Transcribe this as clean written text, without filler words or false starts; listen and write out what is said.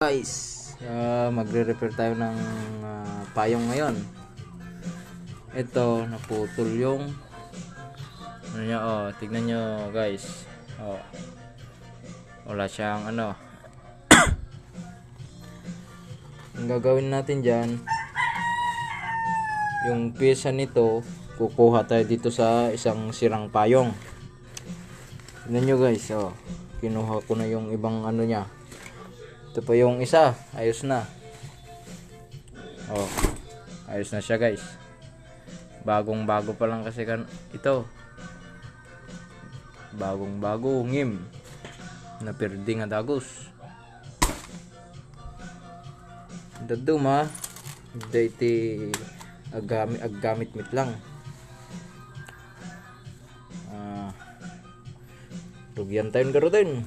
Guys, magre-repair tayo ng payong ngayon. Ito, naputol yung ano niya, tignan nyo guys. Wala siyang ano. Ang gagawin natin dyan, yung pyesa nito, kukuha tayo dito sa isang sirang payong. Tignan nyo guys, kinuha ko na yung ibang ano niya. Ito pa yung isa, ayos na. Ayos na siya guys. Bagong bago pa lang kasi ito. Bagong bago, ngim. Napirdi nga dagos. Daduma, dayti aggamit mit lang. Rugyan tayo garutin.